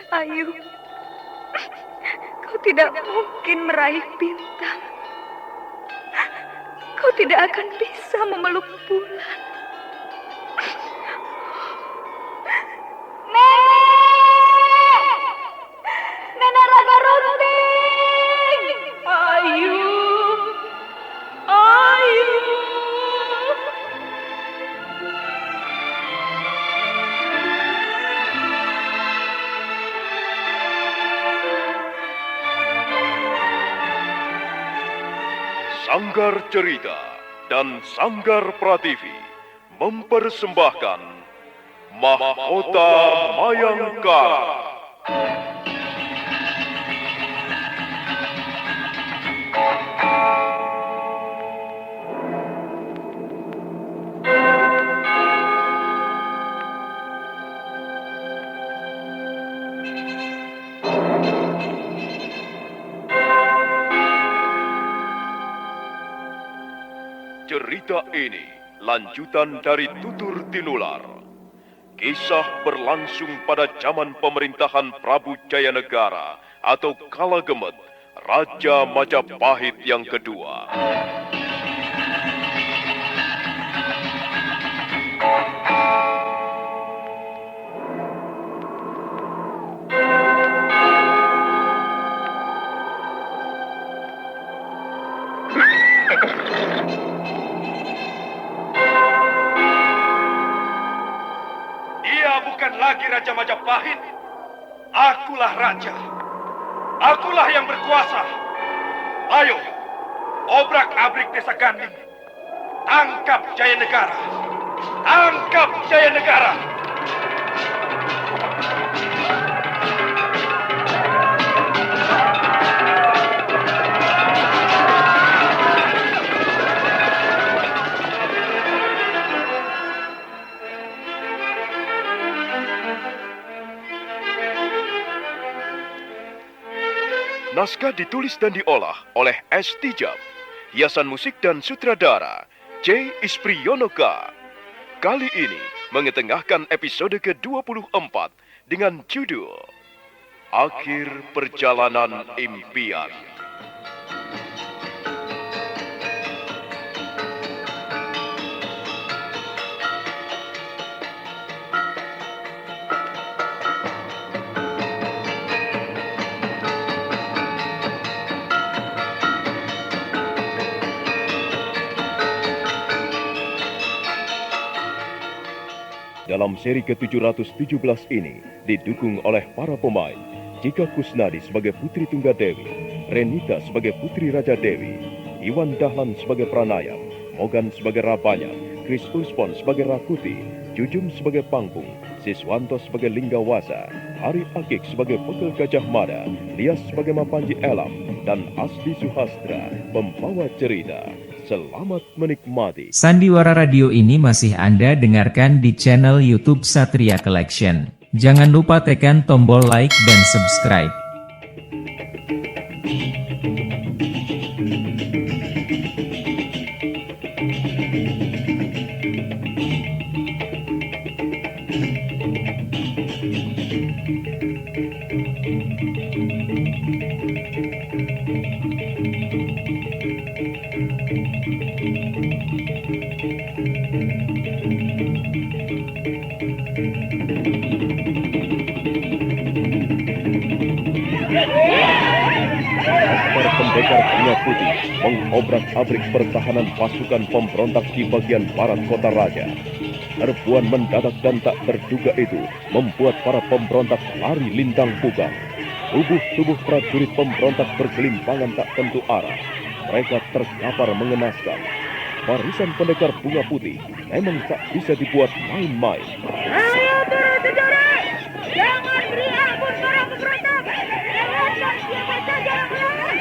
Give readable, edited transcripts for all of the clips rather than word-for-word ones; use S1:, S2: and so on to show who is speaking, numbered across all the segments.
S1: Ayu, kau tidak mungkin meraih bintang. Kau tidak akan bisa memeluk bulan. Nenek! Nenek Raga Runting! Ayu! Ayu!
S2: Sanggar Cerita dan Sanggar Prativi mempersembahkan Mahkota Mayangkara. Cerita ini lanjutan dari Tutur Tinular. Kisah berlangsung pada zaman pemerintahan Prabu Jayanegara atau Kala Gemet, Raja Majapahit yang kedua.
S3: Bukan lagi Raja Majapahit. Akulah raja. Akulah yang berkuasa. Ayo, obrak-abrik desa Ganding. Tangkap Jayanegara. Tangkap Jayanegara.
S2: Naskah ditulis dan diolah oleh S. Tijab. Hiasan musik dan sutradara C. Isprionoka. Kali ini mengetengahkan episode ke-24 dengan judul Akhir Perjalanan Impian. Dalam seri ke-717 ini didukung oleh para pemain Jika Kusnadi sebagai Putri Tunggadewi, Renita sebagai Putri Raja Dewi, Iwan Dahlan sebagai Pranayam, Mogan sebagai Rabanya, Chris Uspon sebagai Rakuti, Jujum sebagai Pangpung, Siswanto sebagai Linggawasa, Hari Akik sebagai Pegel Gajah Mada, Lias sebagai Mapanji Elam, dan Asdi Suhastra pembawa cerita. Selamat menikmati.
S4: Sandiwara Radio ini masih Anda dengarkan di channel YouTube Satria Collection. Jangan lupa tekan tombol like dan subscribe.
S2: Para pendekar Bunga Putih mengobrak-abrik pertahanan pasukan pemberontak di bagian barat kota raja. Serbuan mendadak dan tak terduga itu membuat para pemberontak lari lintang pugang. Tubuh-tubuh prajurit pemberontak bergelimpangan tak tentu arah. Mereka terkapar mengenaskan. Barisan pendekar Bunga Putih memang tak bisa dibuat main-main.
S1: Ayo turun sejarah! Jangan beri ampun para pemberontak! Lewatkan siapa saja yang melawan!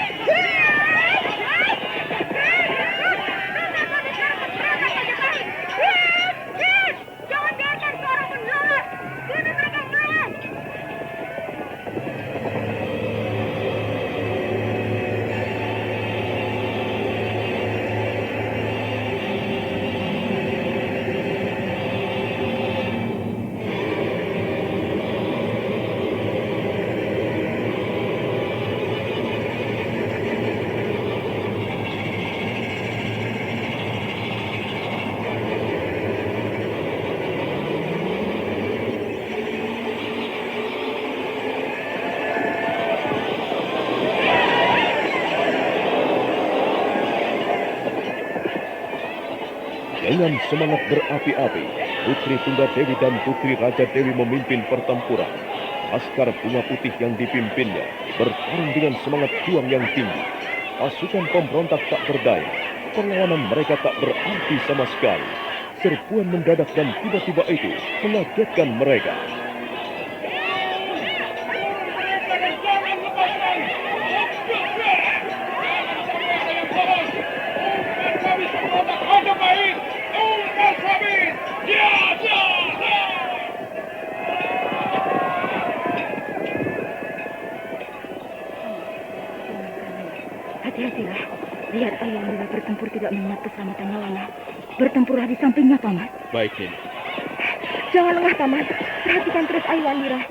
S1: Jangan biarkan seorang pun lolos! Bunuh mereka semua!
S2: Dengan semangat berapi-api, Putri Tunggadewi dan Putri Raja Dewi memimpin pertempuran. Laskar Bunga Putih yang dipimpinnya bertarung dengan semangat juang yang tinggi. Pasukan pemberontak tak berdaya. Perlawanan mereka tak berarti sama sekali. Serbuan mendadak dan tiba-tiba itu mengagetkan mereka.
S1: Hati-hatilah. Lihat Ayah bertempur tidak mengingat keselamatan Lana. Bertempurlah di sampingnya, Paman.
S3: Baik, Nini.
S1: Jangan lengah, Paman. Perhatikan terus Aywandira.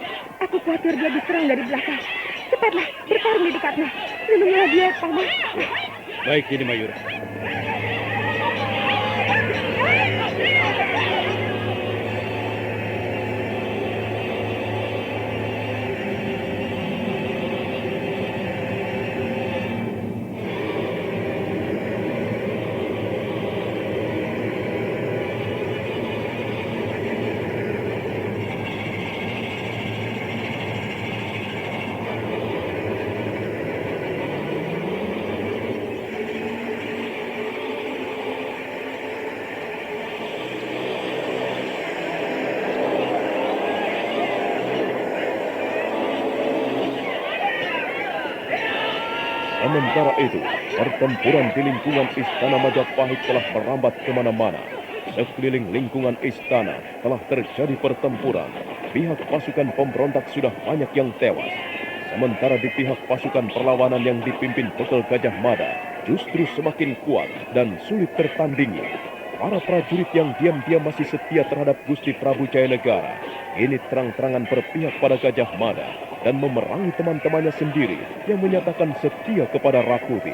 S1: Aku khawatir dia diserang dari belakang. Cepatlah, bertarung di dekatnya. Lindungilah dia, Paman.
S3: Ya. Baik, Nini Mayura.
S2: Sementara itu, pertempuran di lingkungan Istana Majapahit telah merambat kemana-mana. Sekeliling lingkungan istana telah terjadi pertempuran. Pihak pasukan pemberontak sudah banyak yang tewas. Sementara di pihak pasukan perlawanan yang dipimpin Bekal Gajah Mada justru semakin kuat dan sulit tertandingi. Para prajurit yang diam-diam masih setia terhadap Gusti Prabu Jayanegara ini terang-terangan berpihak pada Gajah Mada dan memerangi teman-temannya sendiri yang menyatakan setia kepada Rakuti.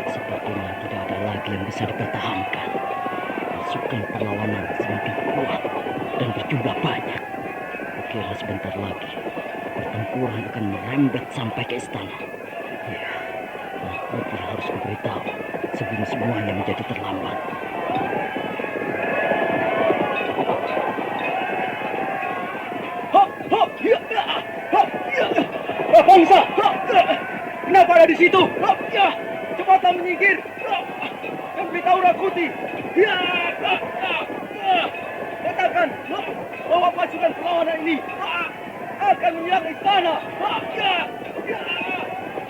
S5: Sepertinya tidak ada lagi yang bisa dipertahankan. Pasukan perlawanan semakin kuat dan berjumlah banyak. Kukira sebentar lagi pertempuran akan merembet sampai ke istana. Ya, Rakuti harus memberitahu sebelum semuanya menjadi terlambat.
S3: Bangsa! Kenapa ada di situ? Cepatlah menyingkir! Dan beritahu Rakuti! Katakan bahwa pasukan perlawanan ini akan menyerang istana!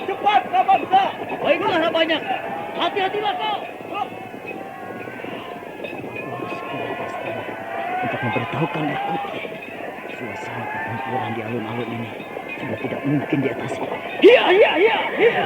S3: Cepatlah bangsa!
S5: Baiklah banyak. Hati-hatilah kau. Harus segera ke istana untuk memberitahukan Rakuti. Suasana pertempuran di alun-alun ini sudah tidak mungkin diatasi.
S3: Iya!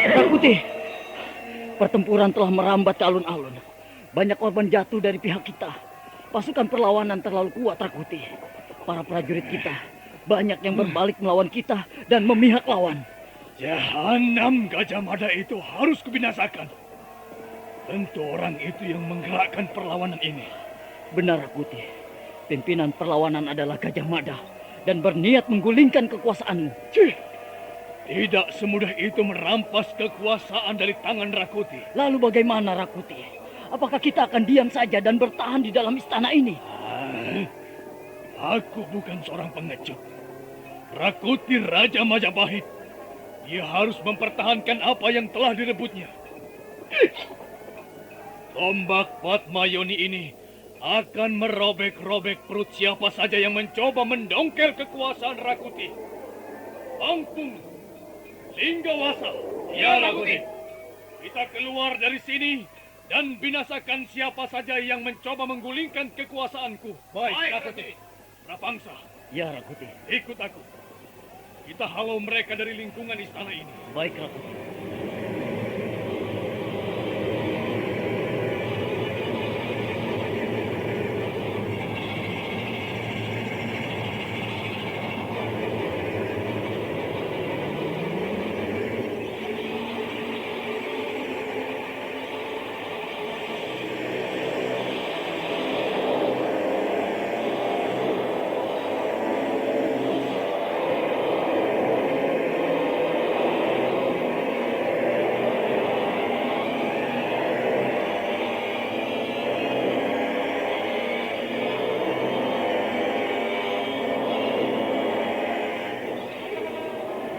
S5: Rakuti, pertempuran telah merambat ke alun-alun. Banyak korban jatuh dari pihak kita. Pasukan perlawanan terlalu kuat, Rakuti. Para prajurit kita banyak yang berbalik melawan kita dan memihak lawan.
S3: Jahanam, Gajah Mada itu harus kubinasakan. Tentu orang itu yang menggerakkan perlawanan ini.
S5: Benar, Rakuti. Pimpinan perlawanan adalah Gajah Mada dan berniat menggulingkan kekuasaanmu.
S3: Cih, tidak semudah itu merampas kekuasaan dari tangan Rakuti.
S5: Lalu bagaimana, Rakuti? Apakah kita akan diam saja dan bertahan di dalam istana ini?
S3: Aku bukan seorang pengecut. Rakuti Raja Majapahit. Dia harus mempertahankan apa yang telah direbutnya. Tombak Padmayoni ini akan merobek-robek perut siapa saja yang mencoba mendongkel kekuasaan Rakuti. Lampung, Linggawasa. Ya, Rakuti. Kita keluar dari sini dan binasakan siapa saja yang mencoba menggulingkan kekuasaanku. Baik, Rakuti. Rapangsa.
S5: Ya, Rakuti.
S3: Ikut aku. Kita halau mereka dari lingkungan istana ini.
S5: Baik, Rakuti.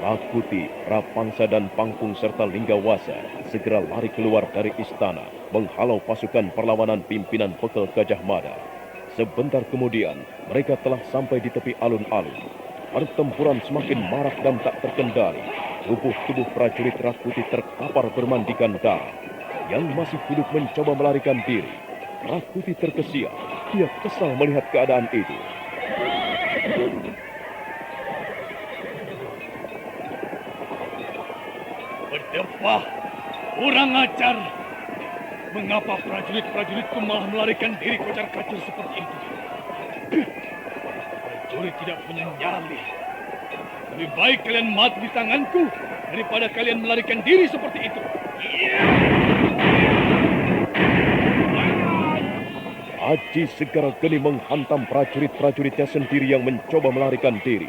S2: Rakuti, Rapangsa dan Pangpung serta Linggawasa segera lari keluar dari istana menghalau pasukan perlawanan pimpinan Pekel Gajah Mada. Sebentar kemudian mereka telah sampai di tepi alun-alun. Pertempuran semakin marak dan tak terkendali. Tubuh prajurit Rakuti terkapar bermandikan darah. Yang masih hidup mencoba melarikan diri. Rakuti terkesiap. Dia kesal melihat keadaan itu.
S3: Berdebah, kurang ajar. Mengapa prajurit-prajuritku malah melarikan diri kocar-kacir seperti itu? Prajurit tidak punya nyali. Lebih baik kalian mati di tanganku daripada kalian melarikan diri seperti itu.
S2: Aji segera geni menghantam prajurit-prajuritnya sendiri yang mencoba melarikan diri.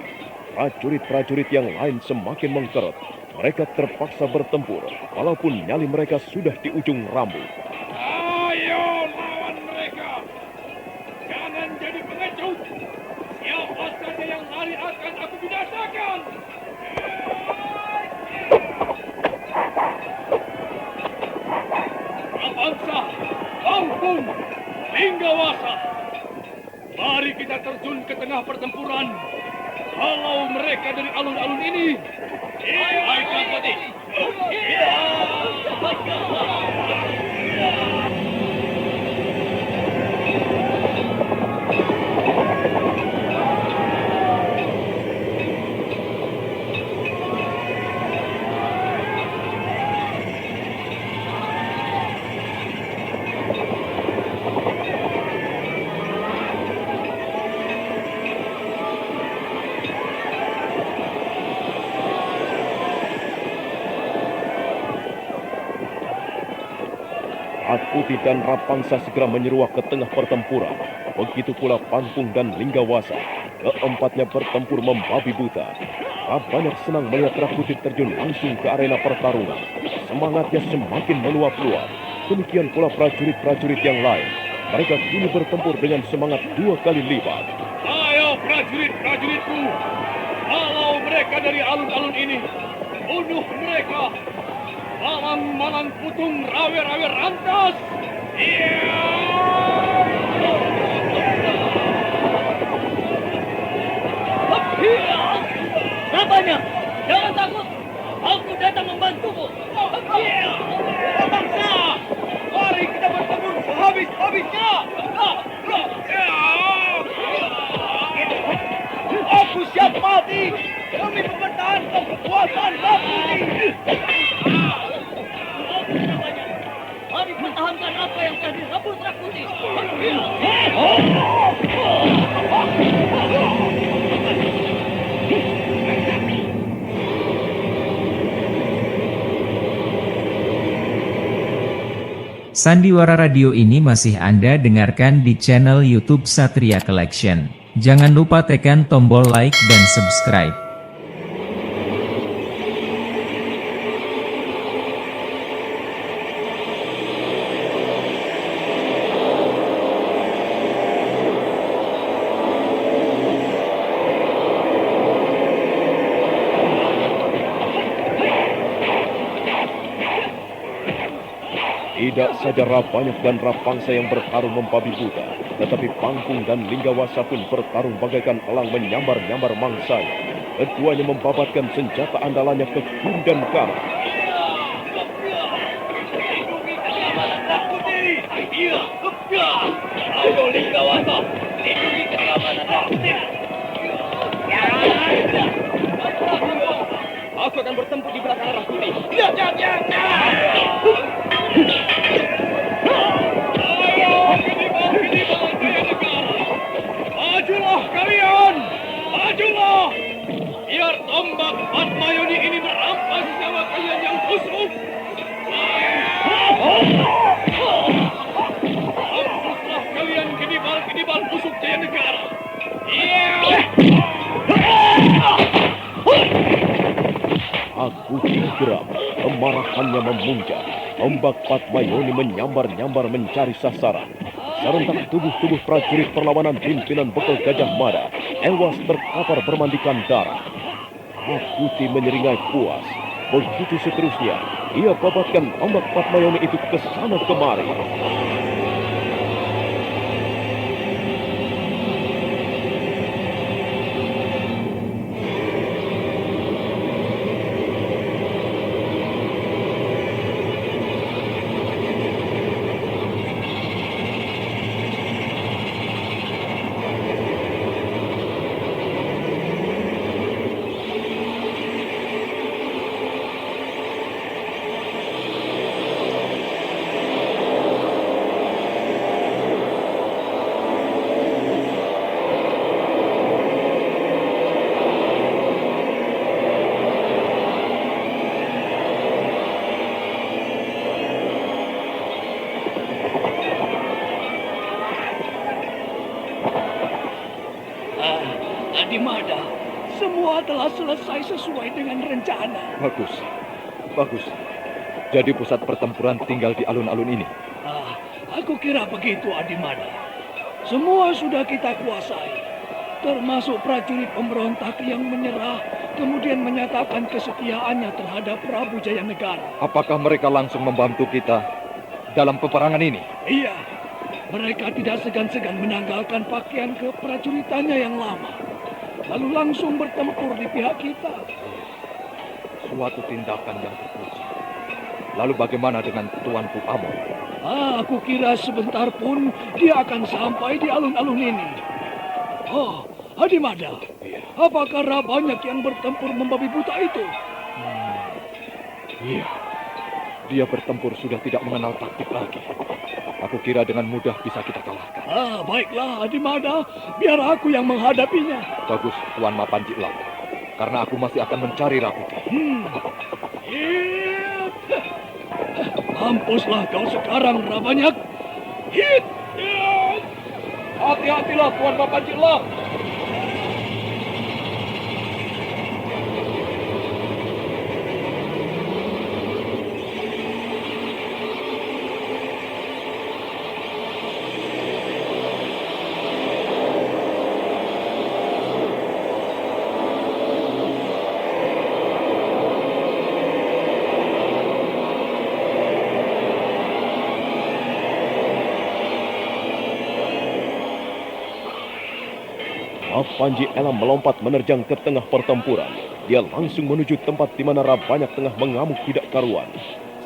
S2: Prajurit-prajurit yang lain semakin mengkerut. Mereka terpaksa bertempur, walaupun nyali mereka sudah di ujung rambut.
S3: Ayo lawan mereka. Jangan jadi pengecut. Siapa saja yang lari akan aku binasakan. Rapangsa, Lampung, Linggawasa. Mari kita terjun ke tengah pertempuran. Halau mereka dari alun-alun ini. Baik, Rakuti.
S2: Rakuti dan Rapangsa segera menyeruak ke tengah pertempuran. Begitu pula Pangpung dan Linggawasa. Keempatnya bertempur membabi buta. Rabanyak senang melihat Rakuti terjun langsung ke arena pertarungan. Semangatnya semakin meluap-luap. Demikian pula prajurit-prajurit yang lain. Mereka kini bertempur dengan semangat 2 kali lipat.
S3: Ayo prajurit-prajuritku. Halau mereka dari alun-alun ini. Bunuh mereka. Malang-malang putung rawe-rawe rantas.
S5: Apanya? Jangan takut. Aku datang membantumu.
S3: Bangsa, mari kita bertempur sehabis-habisnya. Aku siap mati demi mempertahankan kekuasaan Rakuti.
S5: Mari pertahankan apa yang telah direbut Rakuti.
S4: Sandiwara radio ini masih Anda dengarkan di channel YouTube Satria Collection. Jangan lupa tekan tombol like dan subscribe.
S2: Tidak saja Rabanyak dan Rapangsa yang bertarung membabi buta, tetapi Pangkung dan Linggawasa pun bertarung bagaikan elang menyambar-nyambar mangsanya. Keduanya membabatkan senjata andalannya ke Gun dan Kara.
S3: Ayo Linggawasa, lindungi keamanan Rakuti. Aku akan bertempur di belakang Rakuti. Majulah kalian! Majulah! Biar tombak Patmayoni ini merampas nyawa kalian yang busuk! Hapuslah kalian kedibal-kedibal busuk Jaya Negara!
S2: Agusti geram, kemarahannya memuncak. Tombak Patmayoni menyambar-nyambar mencari sasaran. Serentak tubuh-tubuh prajurit perlawanan pimpinan bekal Gajah Mada tewas terkapar bermandikan darah. Agusti menyeringai puas. Begitu seterusnya, ia babatkan tombak Patmayoni itu ke sana kemari.
S3: Adimada, semua telah selesai sesuai dengan rencana.
S6: Bagus, bagus. Jadi pusat pertempuran tinggal di alun-alun ini.
S3: Aku kira begitu, Adimada. Semua sudah kita kuasai, termasuk prajurit pemberontak yang menyerah, kemudian menyatakan kesetiaannya terhadap Prabu Jaya Negara.
S6: Apakah mereka langsung membantu kita dalam peperangan ini?
S3: Iya, mereka tidak segan-segan menanggalkan pakaian keprajuritannya yang lama, lalu langsung bertempur di pihak kita.
S6: Suatu tindakan yang terpuji. Lalu bagaimana dengan Tuanku Amon?
S3: Aku kira sebentar pun dia akan sampai di alun-alun ini. Oh, Adimada, apakah Rabanyak yang bertempur membabi buta itu?
S6: Iya, dia bertempur sudah tidak mengenal taktik lagi. Aku kira dengan mudah bisa kita kalahkan.
S3: Baiklah, Adimada, biar aku yang menghadapinya.
S6: Bagus, Tuan Mapanji Elang. Karena aku masih akan mencari Rakuti.
S3: Hit! Mampuslah kau sekarang, Rabanyak. Hit!
S6: Hati-hatilah, Tuan Mapanji Elang.
S2: Panji Elam melompat menerjang ke tengah pertempuran. Dia langsung menuju tempat di mana Rabanyak tengah mengamuk tidak karuan.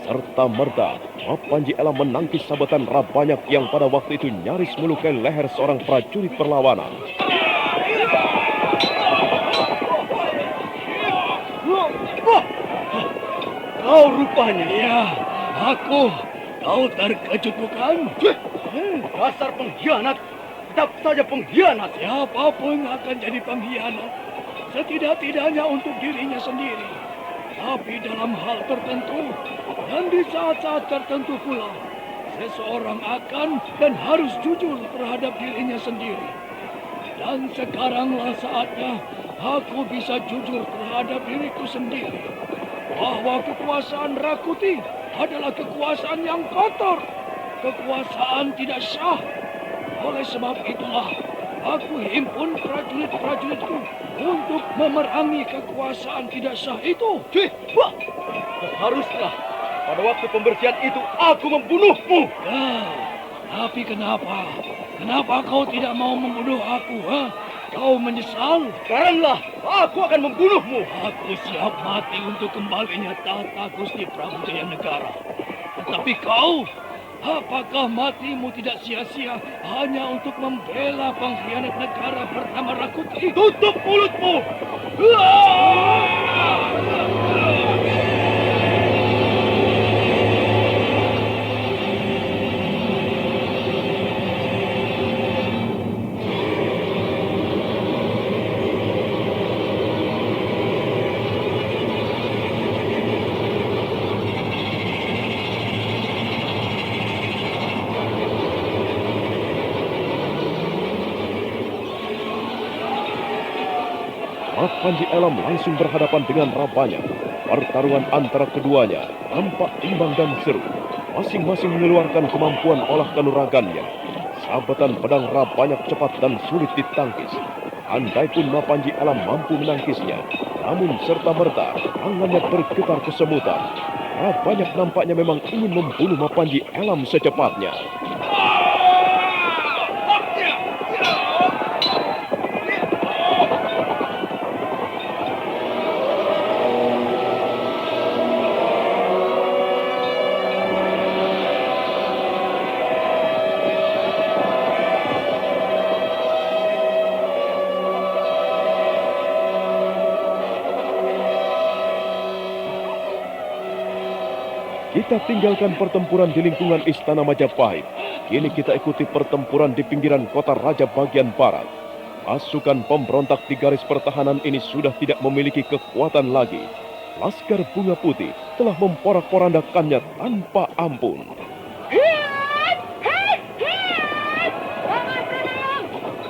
S2: Serta merta, Panji Elam menangkis sabetan Rabanyak yang pada waktu itu nyaris melukai leher seorang prajurit perlawanan.
S3: Kau rupanya. Ya, aku. Kau terkejut bukan?
S6: Dasar pengkhianat. Tetap saja pengkhianat.
S3: Siapapun akan jadi pengkhianat. Setidak-tidaknya untuk dirinya sendiri. Tapi dalam hal tertentu dan di saat-saat tertentu pula, seseorang akan dan harus jujur terhadap dirinya sendiri. Dan sekaranglah saatnya aku bisa jujur terhadap diriku sendiri. Bahwa kekuasaan Rakuti adalah kekuasaan yang kotor. Kekuasaan tidak syah. Oleh sebab itulah, aku himpun prajurit-prajuritku untuk memerangi kekuasaan tidak sah itu.
S2: Seharusnya pada waktu pembersihan itu aku membunuhmu.
S3: Ya, tapi kenapa? Kenapa kau tidak mau membunuh aku? Ha? Kau menyesal?
S2: Sekaranglah aku akan membunuhmu.
S3: Aku siap mati untuk kembalinya tahta Gusti Prabu Jayanegara. Tetapi kau, apakah matimu tidak sia-sia hanya untuk membela pengkhianat negara bernama Rakuti?
S2: Tutup mulutmu. Panji Elam langsung berhadapan dengan Rabanyak. Pertarungan antara keduanya tampak imbang dan seru. Masing-masing mengeluarkan kemampuan olah kanuragannya. Sabatan pedang Rabanyak cepat dan sulit ditangkis. Andai pun Panji Elam mampu menangkisnya, namun serta-merta tangannya bergetar kesemutan. Rabanyak nampaknya memang ingin membunuh Panji Elam secepatnya. Kita tinggalkan pertempuran di lingkungan Istana Majapahit. Kini kita ikuti pertempuran di pinggiran kota Raja bagian barat. Pasukan pemberontak di garis pertahanan ini sudah tidak memiliki kekuatan lagi. Laskar Bunga Putih telah memporak-porandakannya tanpa ampun.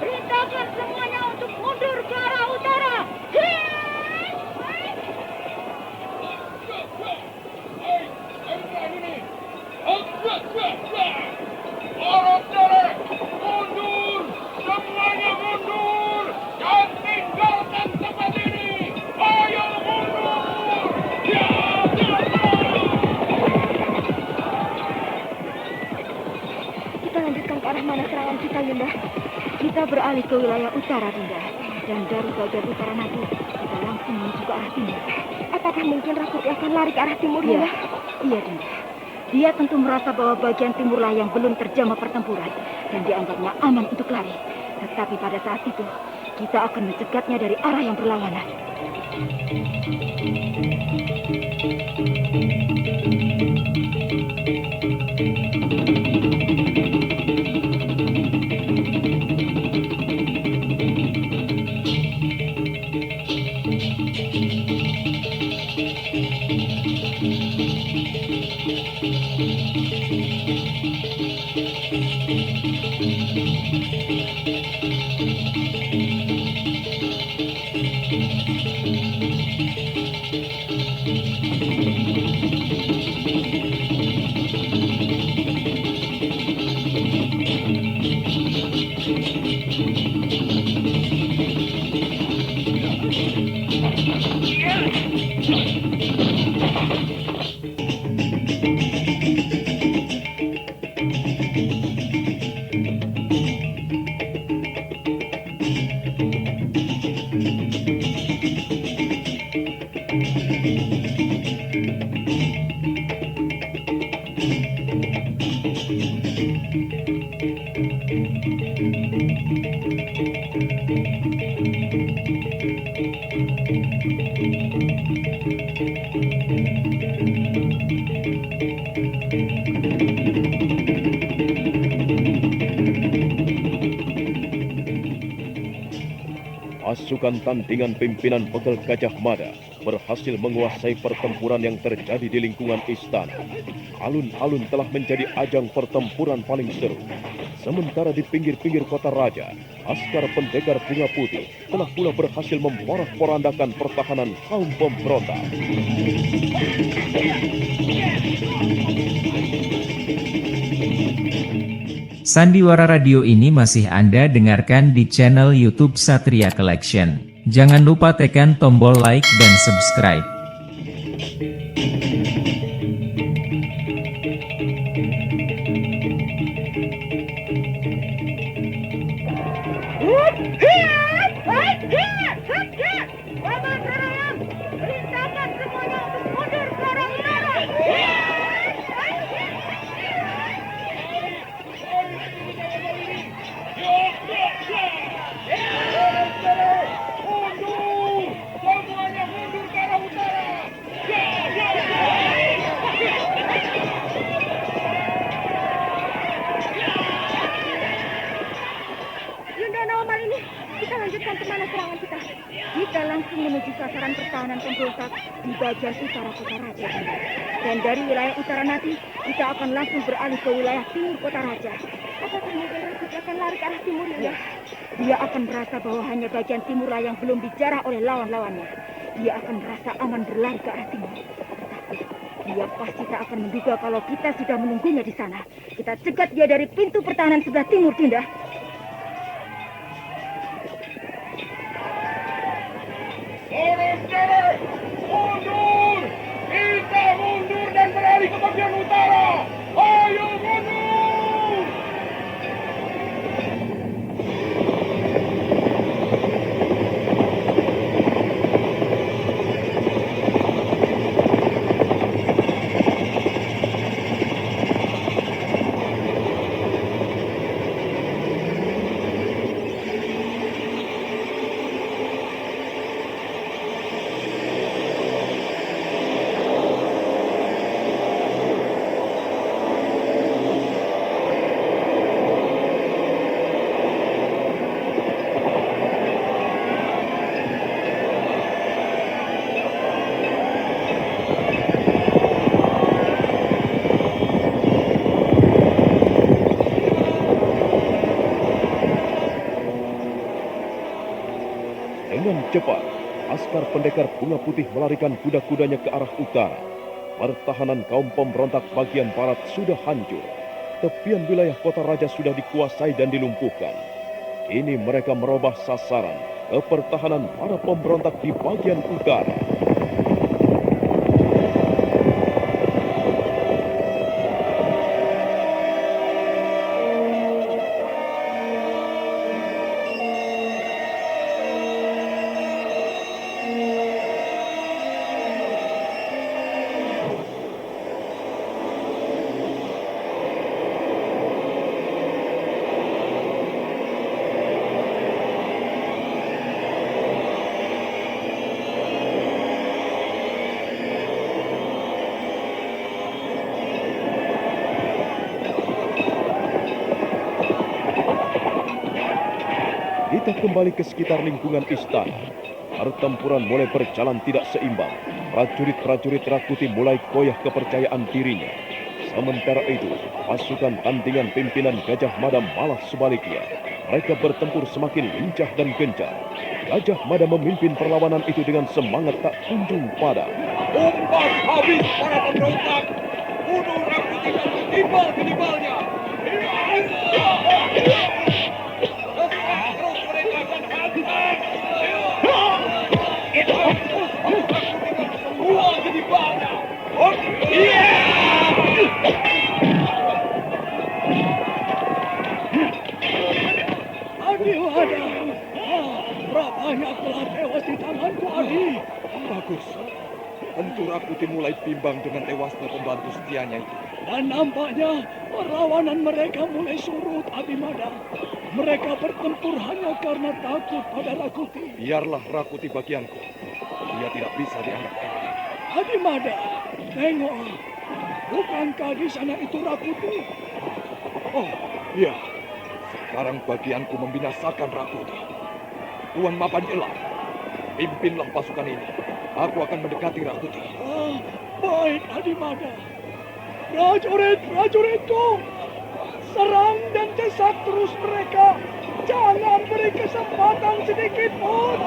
S1: Perintahkan semuanya untuk mundur ke arah utara.
S3: Mundur! Semuanya mundur! Dan tinggalkan tempat ini! Ayo mundur!
S1: Kita lanjutkan ke arah mana serangan kita, Yunda? Kita beralih ke wilayah utara, Dinda. Dan dari bagian utara nanti, kita langsung menuju ke arah timur. Apakah mungkin Rakuti akan lari ke arah timur, Yunda?
S7: Iya, Dinda. Dia tentu merasa bahwa bagian timurlah yang belum terjamah pertempuran dan dianggapnya aman untuk lari. Tetapi pada saat itu, kita akan mencegatnya dari arah yang berlawanan.
S2: Pasukan tandingan pimpinan Pegel Gajah Mada berhasil menguasai pertempuran yang terjadi di lingkungan istana. Alun-alun telah menjadi ajang pertempuran paling seru. Sementara di pinggir-pinggir kota raja, askar pendekar bunga putih telah pula berhasil memporak-porandakan pertahanan kaum pemberontak.
S4: Sandiwara radio ini masih Anda dengarkan di channel YouTube Satria Collection. Jangan lupa tekan tombol like dan subscribe.
S7: Kita langsung menuju sasaran pertahanan pemberontak di bagian utara kota raja. Dan dari wilayah utara nanti, kita akan langsung beralih ke wilayah timur kota raja. Apakah mungkin Rakut akan lari ke arah timur ya? Dia akan merasa bahwa hanya bagian timurlah yang belum dijarah oleh lawan-lawannya. Dia akan merasa aman berlari ke arah timur. Tetapi dia pasti tak akan menduga kalau kita sudah menunggunya di sana. Kita cegat dia dari pintu pertahanan sebelah timur, Dinda.
S3: Saudara-saudara, mundur! Kita mundur dan beralih ke bagian utara! Ayo mundur!
S2: Dengan cepat, askar pendekar bunga putih melarikan kuda-kudanya ke arah utara. Pertahanan kaum pemberontak bagian barat sudah hancur. Tepian wilayah kota raja sudah dikuasai dan dilumpuhkan. Kini mereka merubah sasaran ke pertahanan para pemberontak di bagian utara. Kita kembali ke sekitar lingkungan istana. Pertempuran mulai berjalan tidak seimbang. Prajurit-prajurit Rakuti mulai goyah kepercayaan dirinya. Sementara itu, pasukan tandingan pimpinan Gajah Mada malah sebaliknya. Mereka bertempur semakin lincah dan gencar. Gajah Mada memimpin perlawanan itu dengan semangat tak kunjung padam.
S3: Umpat habis para pemberontak! Bunuh Rakuti dan timbal-tibalnya! Terus mereka akan hantam! Semua tibalnya!
S8: Adi Wada, berapanya telah tewas di tanganku, Adi.
S6: Bagus. Tentu Rakuti mulai bimbang dengan tewasnya pembantu setianya itu.
S8: Dan nampaknya perlawanan mereka mulai surut, Abimada. Mereka bertempur hanya karena takut pada Rakuti.
S6: Biarlah Rakuti bagianku. Dia tidak bisa dianggap enteng.
S8: Abimada, tengoklah. Bukankah di sana itu Rakuti?
S6: Oh, iya. Sekarang bagianku membinasakan Rakuti. Tuan Mapan Elam, pimpinlah pasukan ini. Aku akan mendekati Rakuti.
S8: Baik, Adimada. Prajuritku, serang dan desak terus mereka. Jangan beri kesempatan sedikit pun.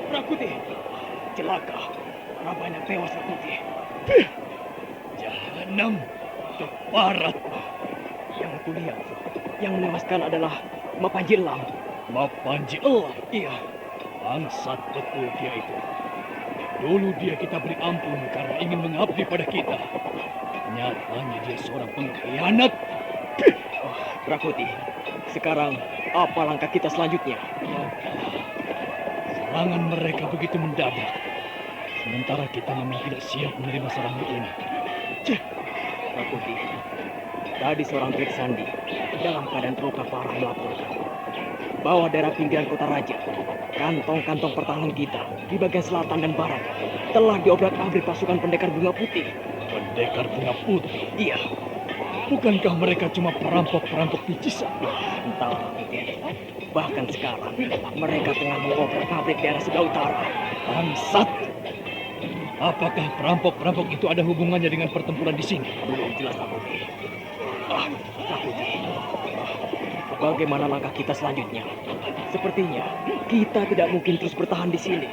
S5: Rakuti, celaka. Banyak tewas Rakuti.
S3: Jahanam, keparat.
S5: Yang aku lihat, yang menewaskan adalah Mapanjilam.
S3: Mapanjilam?
S5: Iya.
S3: Bangsat betul dia itu. Dulu dia kita beri ampun karena ingin mengabdi pada kita. Nyatanya dia seorang pengkhianat.
S5: Rakuti, sekarang apa langkah kita selanjutnya?
S3: Serangan mereka begitu mendadak. Sementara kita memang tidak siap menerima serangan ini.
S5: Rakuti, tadi seorang Trik Sandi dalam keadaan terluka parah melaporkan bahwa daerah pinggiran kota raja, kantong-kantong pertahanan kita di bagian selatan dan barat telah diobrak-abrik pasukan pendekar bunga putih.
S3: Pendekar bunga putih?
S5: Iya.
S3: Bukankah mereka cuma perampok-perampok picisan?
S5: Entah, Rakuti. Bahkan sekarang mereka tengah mengobrak-abrik daerah sebelah utara.
S3: Bangsat! Apakah perampok-perampok itu ada hubungannya dengan pertempuran di sini?
S5: Belum jelas, Rakuti. Rakuti. Bagaimana langkah kita selanjutnya? Sepertinya kita tidak mungkin terus bertahan di sini.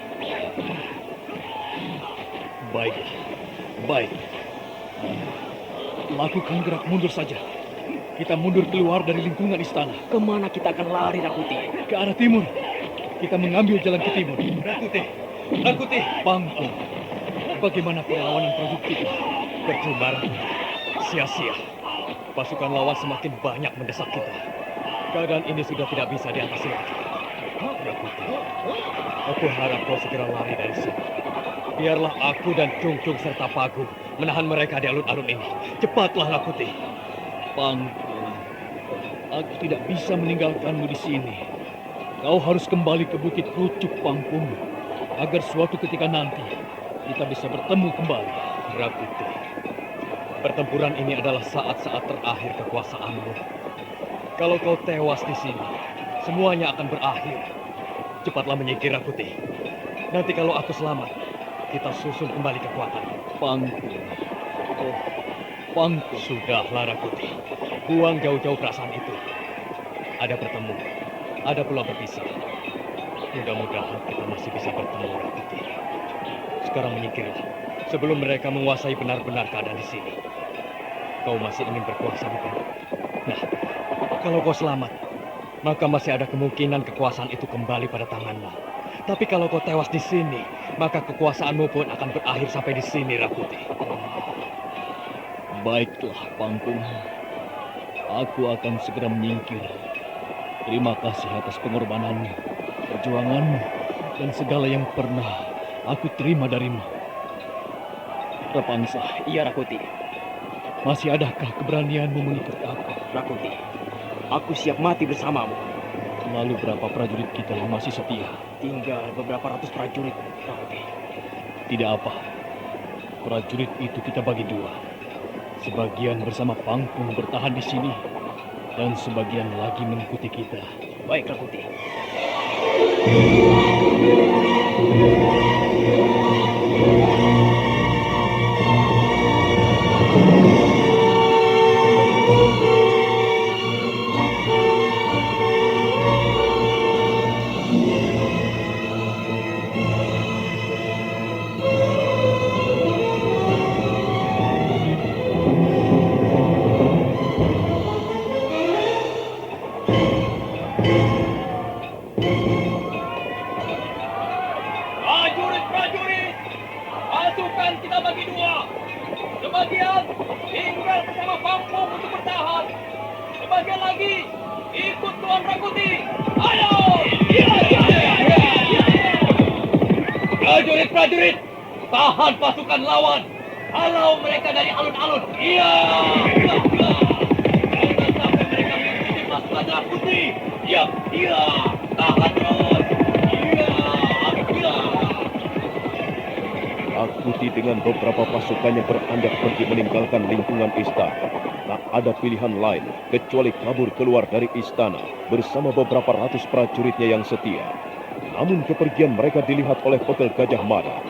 S3: Baik. Lakukan gerak mundur saja. Kita mundur keluar dari lingkungan istana.
S5: Kemana kita akan lari, Rakuti?
S3: Ke arah timur. Kita mengambil jalan ke timur.
S5: Rakuti!
S3: Pangku. Bagaimana perlawanan prajurit kita?
S5: Percuma, sia-sia. Pasukan lawan semakin banyak mendesak kita. Keadaan ini sudah tidak bisa diatasi lagi. Rakuti, aku harap kau segera lari dari sini. Biarlah aku dan Cung serta Pagu menahan mereka di alun-alun ini. Cepatlah, Rakuti.
S3: Pangku, aku tidak bisa meninggalkanmu di sini. Kau harus kembali ke Bukit Kerucuk, Pangku, agar suatu ketika nanti kita bisa bertemu kembali.
S5: Rakuti, pertempuran ini adalah saat-saat terakhir kekuasaanmu. Kalau kau tewas di sini, semuanya akan berakhir. Cepatlah menyingkir, Rakuti. Nanti kalau aku selamat, kita susun kembali kekuatan.
S3: Pangku. Pangku.
S5: Sudahlah, Rakuti. Buang jauh-jauh perasaan itu. Ada bertemu, ada pula berpisah. Mudah-mudahan kita masih bisa bertemu, Rakuti. Sekarang menyingkirlah, sebelum mereka menguasai benar-benar keadaan di sini. Kau masih ingin berkuasa, bukan? Nah, kalau kau selamat, maka masih ada kemungkinan kekuasaan itu kembali pada tanganmu. Tapi kalau kau tewas di sini, maka kekuasaanmu pun akan berakhir sampai di sini, Rakuti.
S3: Baiklah, Pangkung. Aku akan segera menyingkir. Terima kasih atas pengorbananmu, perjuanganmu, dan segala yang pernah aku terima darimu. Rapangsa.
S5: Iya, Rakuti.
S3: Masih adakah keberanianmu mengikuti aku?
S5: Rakuti, aku siap mati bersamamu.
S3: Lalu berapa prajurit kita yang masih setia?
S5: Tinggal beberapa ratus prajurit, Rakuti.
S3: Tidak apa. Prajurit itu kita bagi dua. Sebagian bersama Pangkung bertahan di sini, dan sebagian lagi mengikuti kita.
S5: Baik, Rakuti.
S3: Prajurit! Pasukan kita bagi dua. Sebagian tinggal bersama Pangkung untuk bertahan. Sebagian lagi Ikut Tuan Rakuti. Ayo! Prajurit-prajurit, tahan pasukan lawan. Halau mereka dari alun-alun. Iya! Jangan sampai mereka mengikuti pasukan Rakuti. Iya, iya, tahan terus. Iya, iya.
S2: Rakuti dengan beberapa pasukannya beranjak pergi meninggalkan lingkungan istana. Tak ada pilihan lain kecuali kabur keluar dari istana bersama beberapa ratus prajuritnya yang setia. Namun kepergian mereka dilihat oleh Pegel Gajah Mada.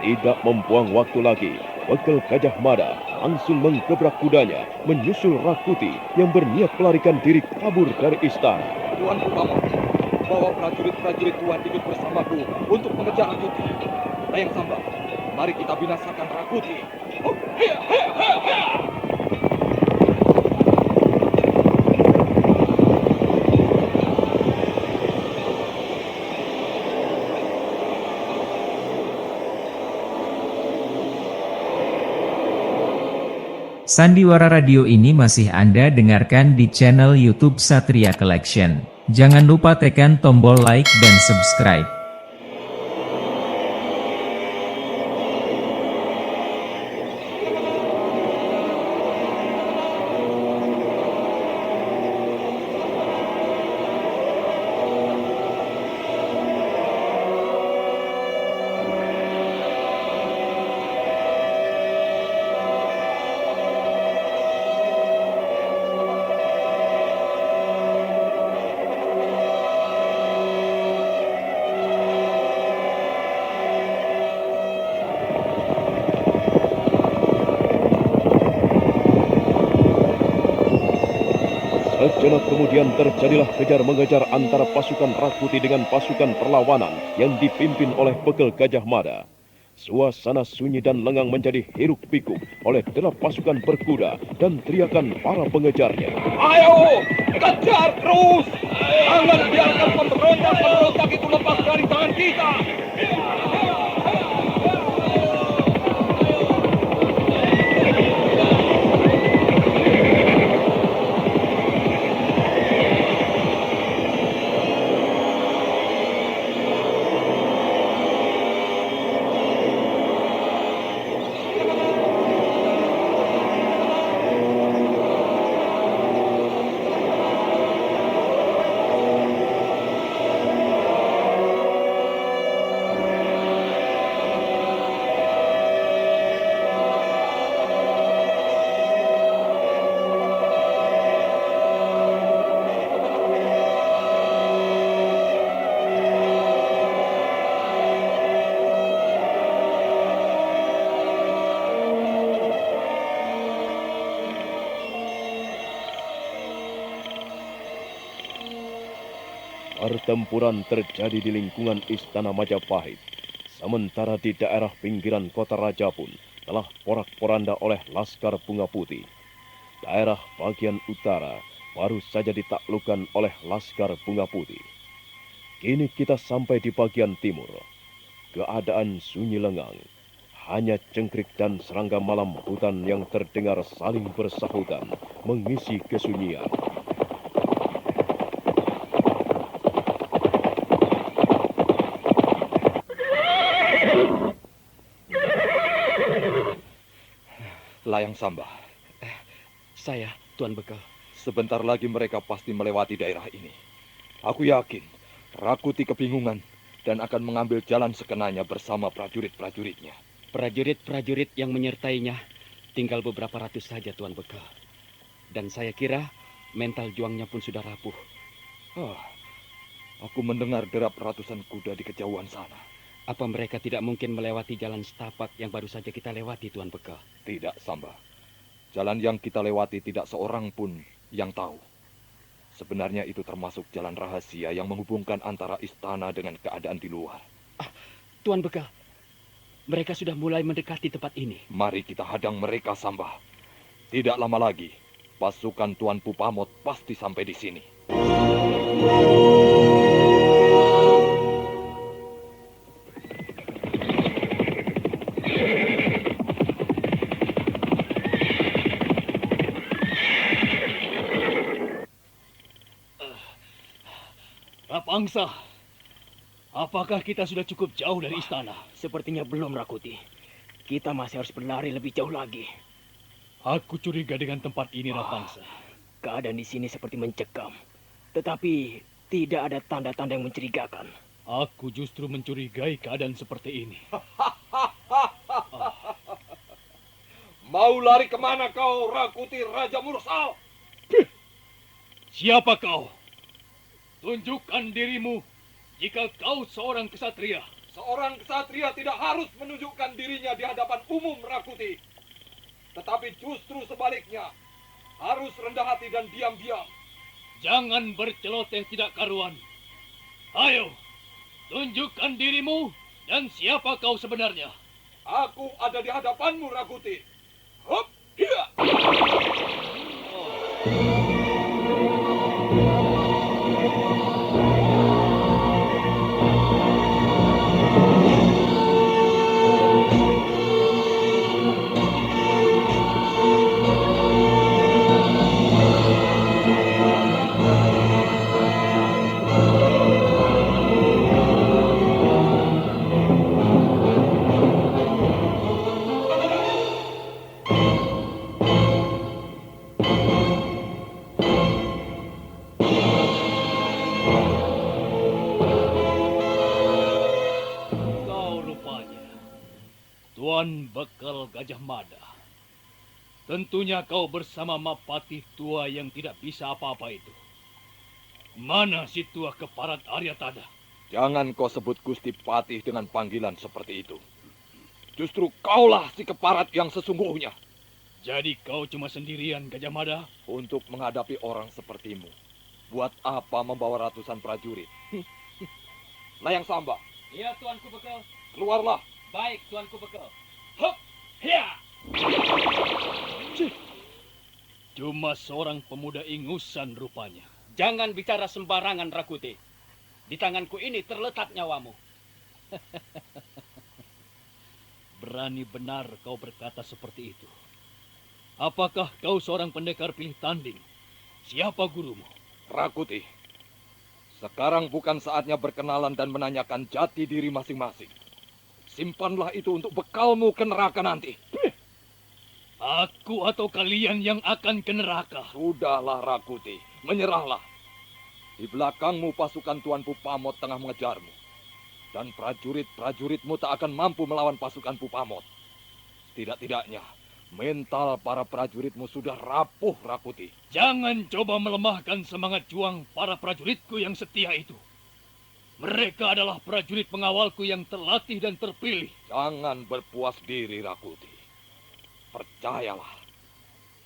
S2: Tidak membuang waktu lagi, Pegel Gajah Mada langsung menggebrak kudanya menyusul Rakuti yang berniat melarikan diri kabur dari istana.
S6: Tuan Pupamot, bawa prajurit-prajurit Tuan ikut bersamaku untuk mengejar Rakuti. Layang Samba, mari kita binasakan Rakuti. Oh, hiya, hiya, hiya, hiya.
S4: Sandiwara Radio ini masih Anda dengarkan di channel YouTube Satria Collection. Jangan lupa tekan tombol like dan subscribe.
S2: Sejenak kemudian terjadilah kejar-mengejar antara pasukan Rakuti dengan pasukan perlawanan yang dipimpin oleh Pegel Gajah Mada. Suasana sunyi dan lengang menjadi hiruk-pikuk oleh derap pasukan berkuda dan teriakan para pengejarnya.
S6: Ayo, kejar terus. Jangan biarkan pemberontak-pemberontak itu lepas dari tangan kita.
S2: Pertempuran terjadi di lingkungan Istana Majapahit. Sementara di daerah pinggiran kota Raja pun telah porak-poranda oleh Laskar Bunga Putih. Daerah bagian utara baru saja ditaklukkan oleh Laskar Bunga Putih. Kini kita sampai di bagian timur. Keadaan sunyi lengang. Hanya cengkrik dan serangga malam hutan yang terdengar saling bersahutan mengisi kesunyian.
S6: Layang Samba.
S5: Saya, Tuan Bekal.
S6: Sebentar lagi mereka pasti melewati daerah ini. Aku yakin Rakuti kebingungan dan akan mengambil jalan sekenanya bersama prajurit-prajuritnya.
S5: Prajurit-prajurit yang menyertainya tinggal beberapa ratus saja, Tuan Bekal. Dan saya kira mental juangnya pun sudah rapuh.
S6: Aku mendengar derap ratusan kuda di kejauhan sana.
S5: Apa mereka tidak mungkin melewati jalan setapak yang baru saja kita lewati, Tuan Bekal?
S6: Tidak, Samba. Jalan yang kita lewati tidak seorang pun yang tahu. Sebenarnya itu termasuk jalan rahasia yang menghubungkan antara istana dengan keadaan di luar.
S5: Tuan Bekal, mereka sudah mulai mendekati tempat ini.
S6: Mari kita hadang mereka, Samba. Tidak lama lagi, pasukan Tuan Pupamot pasti sampai di sini.
S3: Rapangsa, apakah kita sudah cukup jauh dari istana?
S5: Sepertinya belum, Rakuti. Kita masih harus berlari lebih jauh lagi.
S3: Aku curiga dengan tempat ini, Rapangsa.
S5: Keadaan di sini seperti mencekam. Tetapi tidak ada tanda-tanda yang mencurigakan.
S3: Aku justru mencurigai keadaan seperti ini.
S6: Mau lari kemana kau, Rakuti Raja Mursal?
S3: Siapa kau? Tunjukkan dirimu jika kau seorang kesatria.
S6: Seorang kesatria tidak harus menunjukkan dirinya di hadapan umum, Rakuti. Tetapi justru sebaliknya, harus rendah hati dan diam-diam.
S3: Jangan berceloteh tidak karuan. Ayo, tunjukkan dirimu dan siapa kau sebenarnya.
S6: Aku ada di hadapanmu, Rakuti. Hop, hiya!
S3: Tuan Bekal Gajah Mada. Tentunya kau bersama Mapatih tua yang tidak bisa apa-apa itu. Mana si tua keparat Aryatada?
S6: Jangan kau sebut Gusti Patih dengan panggilan seperti itu. Justru kaulah si keparat yang sesungguhnya.
S3: Jadi kau cuma sendirian, Gajah Mada?
S6: Untuk menghadapi orang sepertimu, buat apa membawa ratusan prajurit? Layang Samba.
S3: Iya, Tuanku Bekal.
S6: Keluarlah.
S3: Baik, Tuanku Bekal. Hop, hiya! Cuma seorang pemuda ingusan rupanya.
S5: Jangan bicara sembarangan, Rakuti. Di tanganku ini terletak nyawamu.
S3: Berani benar kau berkata seperti itu. Apakah kau seorang pendekar pilih tanding? Siapa gurumu?
S6: Rakuti. Sekarang bukan saatnya berkenalan dan menanyakan jati diri masing-masing. Simpanlah itu untuk bekalmu ke neraka nanti.
S3: Aku atau kalian yang akan ke neraka?
S6: Sudahlah, Rakuti. Menyerahlah. Di belakangmu pasukan Tuan Pupamot tengah mengejarmu. Dan prajurit-prajuritmu tak akan mampu melawan pasukan Pupamot. Tidak-tidaknya, mental para prajuritmu sudah rapuh, Rakuti.
S3: Jangan coba melemahkan semangat juang para prajuritku yang setia itu. Mereka adalah prajurit pengawalku yang terlatih dan terpilih.
S6: Jangan berpuas diri, Rakuti. Percayalah,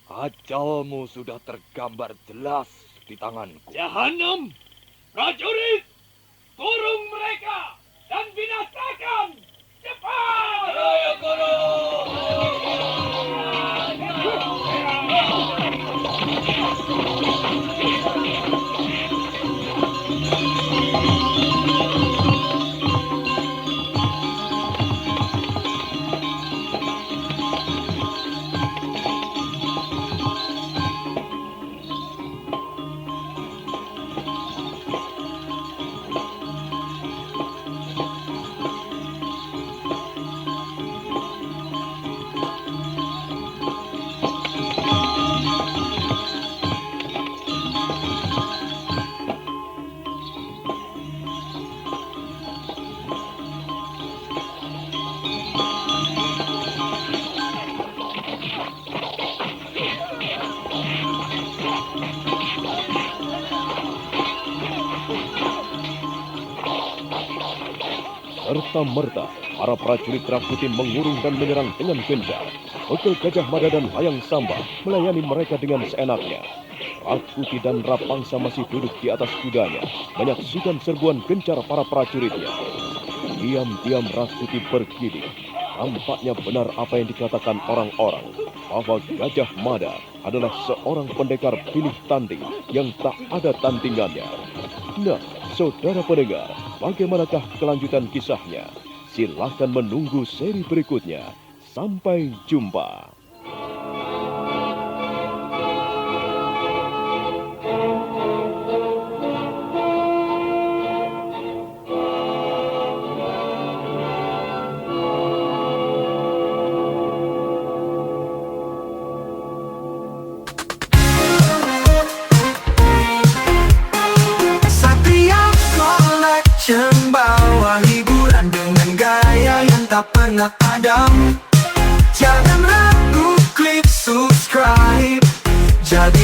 S6: ajalmu sudah tergambar jelas di tanganku.
S3: Jahanam! Prajurit! Kurung mereka dan binasakan! Cepat! Ayo, Guru!
S2: Serta-merta, para prajurit Rakuti mengurung dan menyerang dengan gencar. Bekal Gajah Mada dan Layang Samba melayani mereka dengan seenaknya. Rakuti dan Rapangsa masih duduk di atas kudanya, menyaksikan serbuan gencar para prajuritnya. Diam-diam Rakuti bergidik. Tampaknya benar apa yang dikatakan orang-orang, bahwa Gajah Mada adalah seorang pendekar pilih tanding yang tak ada tandingannya. Nah, saudara pendengar, bagaimanakah kelanjutan kisahnya? Silahkan menunggu seri berikutnya. Sampai jumpa.
S9: anak Adam. Jangan ragu, klik subscribe. Jadi